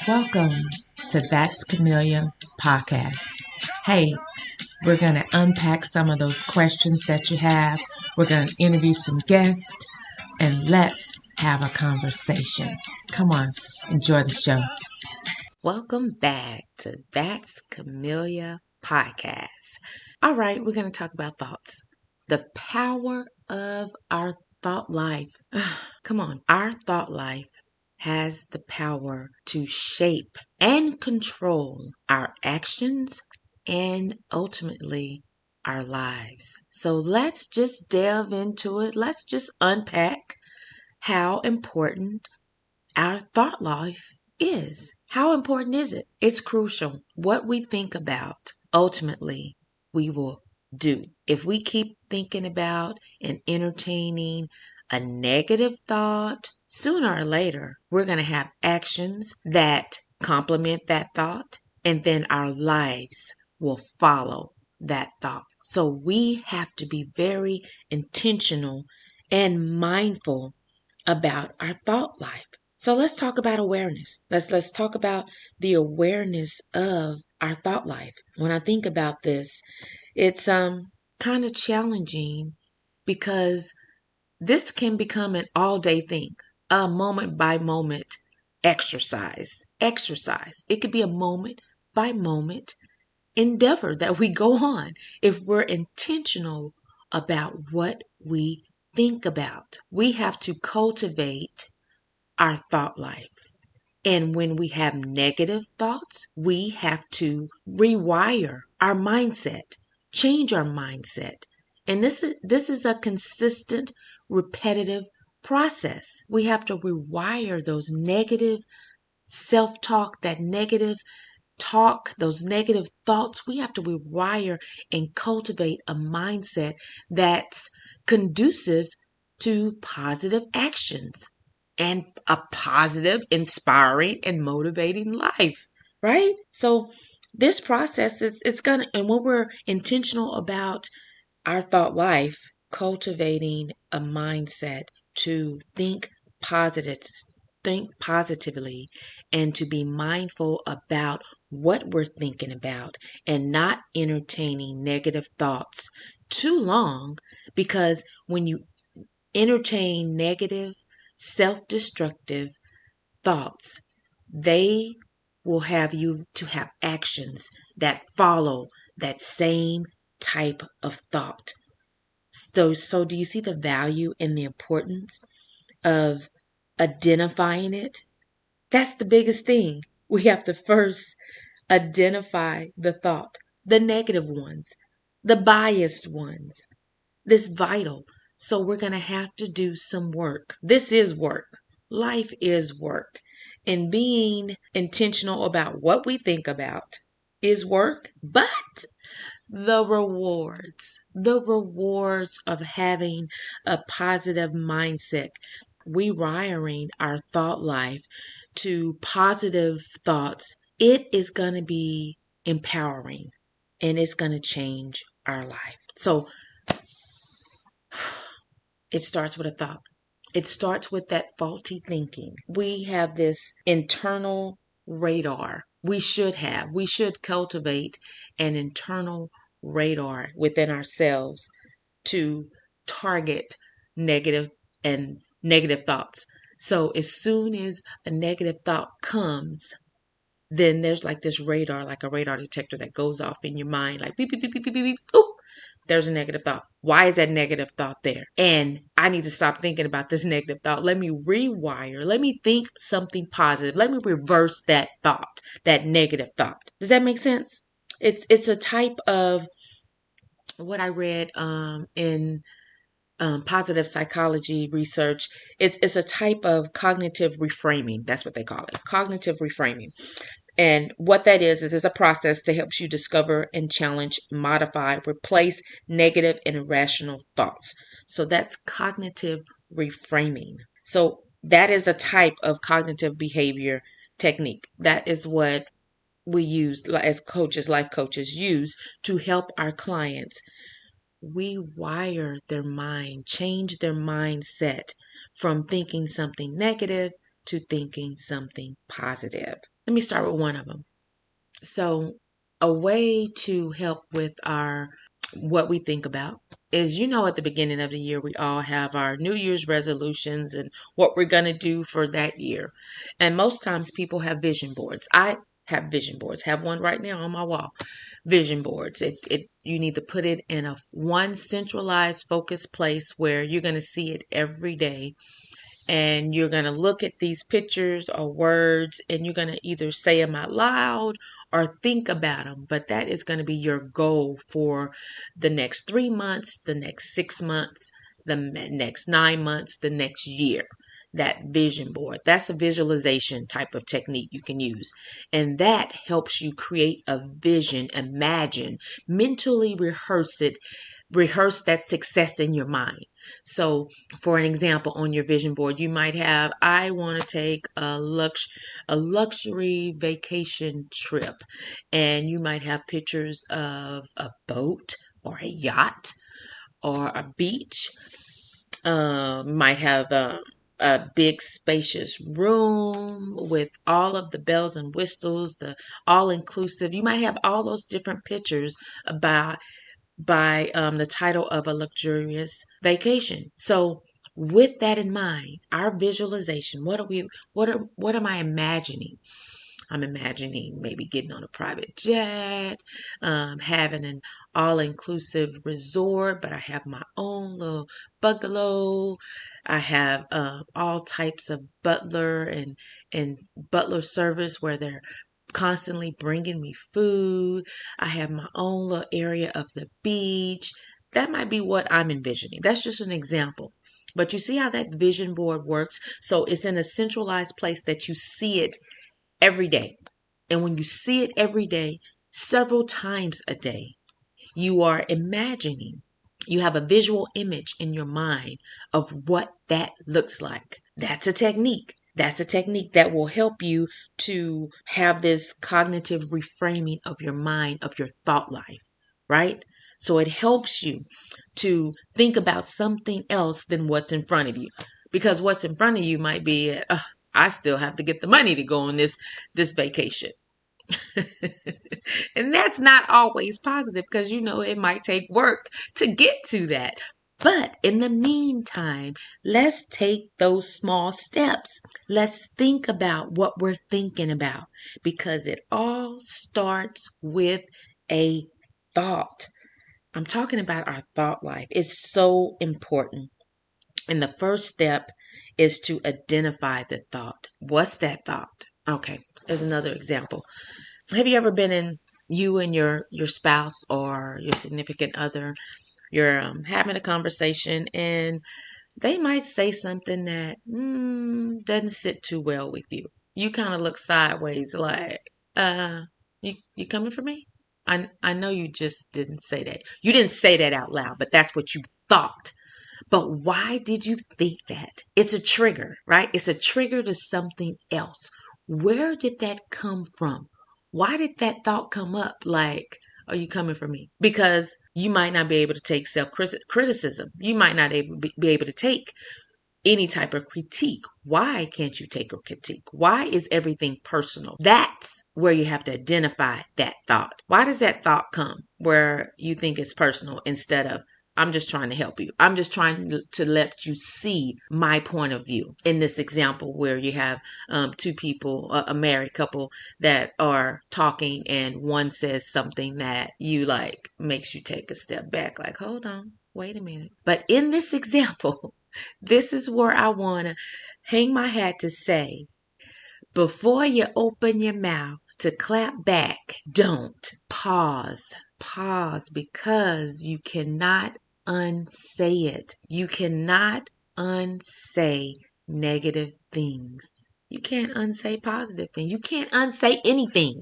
Welcome to That's Camellia podcast. Hey, we're going to unpack some of those questions that you have. We're going to interview some guests and let's have a conversation. Come on, enjoy the show. Welcome back to That's Camellia podcast. All right, we're going to talk about thoughts. The power of our thought life. Come on, our thought life has the power to shape and control our actions and ultimately our lives. So let's just delve into it. Let's just unpack how important our thought life is. How important is it? It's crucial. What we think about, ultimately, we will do. If we keep thinking about and entertaining a negative thought, sooner or later, we're going to have actions that complement that thought, and then our lives will follow that thought. So we have to be very intentional and mindful about our thought life. So let's talk about awareness. Let's talk about the awareness of our thought life. When I think about this, it's kind of challenging because this can become an all-day thing, a moment by moment exercise. It could be a moment by moment endeavor that we go on if we're intentional about what we think about. We have to cultivate our thought life. And when we have negative thoughts, we have to rewire our mindset, change our mindset. And this is a consistent, repetitive process. We have to rewire those negative self-talk, that negative talk, those negative thoughts. We have to rewire and cultivate a mindset that's conducive to positive actions and a positive, inspiring, and motivating life, right? So this process it's gonna, and when we're intentional about our thought life, cultivating a mindset to think positively, and to be mindful about what we're thinking about and not entertaining negative thoughts too long, because when you entertain negative, self-destructive thoughts, they will have you to have actions that follow that same type of thought. So do you see the value and the importance of identifying it? That's the biggest thing. We have to first identify the thought, the negative ones, the biased ones. This is vital. So we're going to have to do some work. This is work. Life is work. And being intentional about what we think about is work. But the rewards of having a positive mindset, rewiring our thought life to positive thoughts, it is going to be empowering and it's going to change our life. So it starts with a thought. It starts with that faulty thinking. We have this internal radar. We should cultivate an internal radar within ourselves to target negative thoughts. So as soon as a negative thought comes, then there's like this radar, like a radar detector that goes off in your mind, like beep, beep, beep, beep, beep, beep, beep. Oop, there's a negative thought. Why is that negative thought there? And I need to stop thinking about this negative thought. Let me rewire. Let me think something positive. Let me reverse that thought, that negative thought. Does that make sense? It's a type of what I read in positive psychology research. It's a type of cognitive reframing. That's what they call it. Cognitive reframing. And what that is it's a process to help you discover and challenge, modify, replace negative and irrational thoughts. So that's cognitive reframing. So that is a type of cognitive behavior technique. That is what we use as coaches, life coaches use to help our clients rewire their mind, change their mindset from thinking something negative to thinking something positive. Let me start with one of them. So, a way to help with our what we think about is, at the beginning of the year, we all have our New Year's resolutions and what we're going to do for that year. And most times people have vision boards. I have vision boards, have one right now on my wall. Vision boards. You need to put it in a one centralized focus place where you're going to see it every day, and you're going to look at these pictures or words, and you're going to either say them out loud or think about them. But that is going to be your goal for the next 3 months, the next 6 months, the next 9 months, the next year. That vision board, that's a visualization type of technique you can use. And that helps you create a vision, imagine, mentally rehearse that success in your mind. So, for an example, on your vision board, you might have, I want to take a luxury vacation trip. And you might have pictures of a boat or a yacht or a beach. Might have a big spacious room with all of the bells and whistles, the all inclusive. You might have all those different pictures about by the title of a luxurious vacation. So with that in mind, our visualization, what am I imagining? I'm imagining maybe getting on a private jet, having an all-inclusive resort, but I have my own little bungalow. I have all types of butler and butler service where they're constantly bringing me food. I have my own little area of the beach. That might be what I'm envisioning. That's just an example. But you see how that vision board works? So it's in a centralized place that you see it every day. And when you see it every day, several times a day, you are imagining. You have a visual image in your mind of what that looks like. That's a technique. That's a technique that will help you to have this cognitive reframing of your mind, of your thought life, right? So it helps you to think about something else than what's in front of you. Because what's in front of you might be, I still have to get the money to go on this vacation. And that's not always positive because, it might take work to get to that. But in the meantime, let's take those small steps. Let's think about what we're thinking about, because it all starts with a thought. I'm talking about our thought life. It's so important. And the first step is to identify the thought. What's that thought? Okay, there's another example. Have you ever been in, you and your spouse or your significant other, you're having a conversation and they might say something that doesn't sit too well with you. You kind of look sideways like, you coming for me? I know you just didn't say that. You didn't say that out loud, but that's what you thought. But why did you think that? It's a trigger, right? It's a trigger to something else. Where did that come from? Why did that thought come up? Like, are you coming for me? Because you might not be able to take self-criticism. You might not be able to take any type of critique. Why can't you take a critique? Why is everything personal? That's where you have to identify that thought. Why does that thought come where you think it's personal instead of, I'm just trying to help you. I'm just trying to let you see my point of view. In this example where you have two people, a married couple that are talking, and one says something that you like, makes you take a step back, like, hold on, wait a minute. But in this example, this is where I want to hang my hat to say, before you open your mouth to clap back, don't. Pause. Pause, because you cannot unsay it. You cannot unsay negative things. You can't unsay positive things. You can't unsay anything.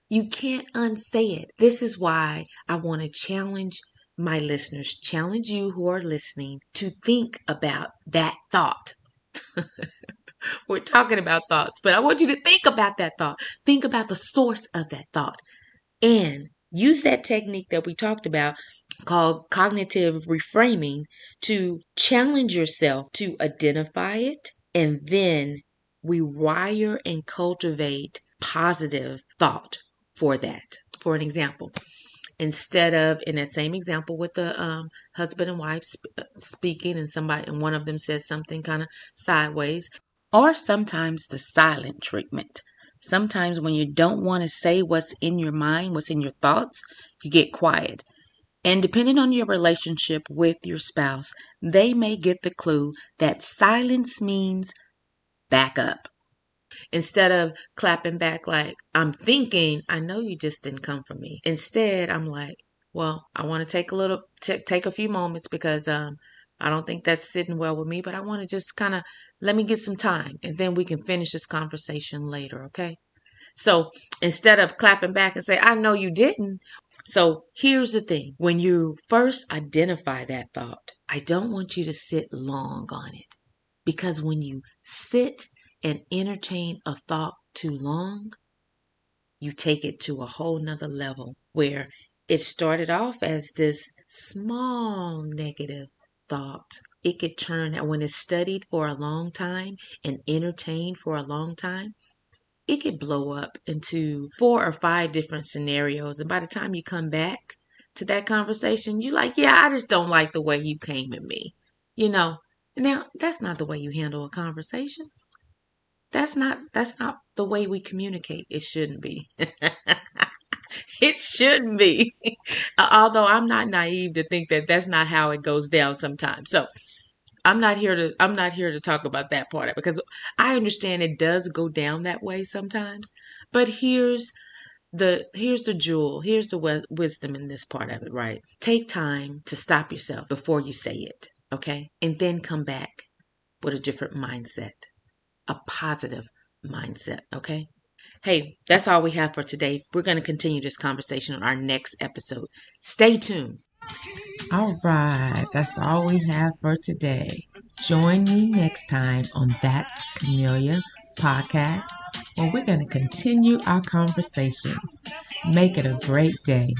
You can't unsay it. This is why I want to challenge my listeners, challenge you who are listening, to think about that thought. We're talking about thoughts, but I want you to think about that thought. Think about the source of that thought and use that technique that we talked about called cognitive reframing to challenge yourself to identify it and then we wire and cultivate positive thought for that. For an example, instead of, in that same example with the husband and wife speaking, and one of them says something kind of sideways, or sometimes the silent treatment. Sometimes when you don't want to say what's in your mind, what's in your thoughts, you get quiet. And depending on your relationship with your spouse, they may get the clue that silence means back up. Instead of clapping back like, I'm thinking, I know you just didn't come for me. Instead, I'm like, well, I want to take a few moments because I don't think that's sitting well with me, but I want to just kind of let me get some time and then we can finish this conversation later, okay? So instead of clapping back and say, I know you didn't. So here's the thing. When you first identify that thought, I don't want you to sit long on it, because when you sit and entertain a thought too long, you take it to a whole nother level where it started off as this small negative thought. It could turn, when it's studied for a long time and entertained for a long time, it could blow up into 4 or 5 different scenarios. And by the time you come back to that conversation, you're like, yeah, I just don't like the way you came at me. Now, that's not the way you handle a conversation. That's not the way we communicate. It shouldn't be. It shouldn't be. Although I'm not naive to think that that's not how it goes down sometimes. So I'm not here to talk about that part of it, because I understand it does go down that way sometimes. But here's the jewel. Here's the wisdom in this part of it, right? Take time to stop yourself before you say it, okay? And then come back with a different mindset, a positive mindset, okay? Hey, that's all we have for today. We're going to continue this conversation on our next episode. Stay tuned. All right, that's all we have for today. Join me next time on That's Camellia podcast, where we're going to continue our conversations. Make it a great day.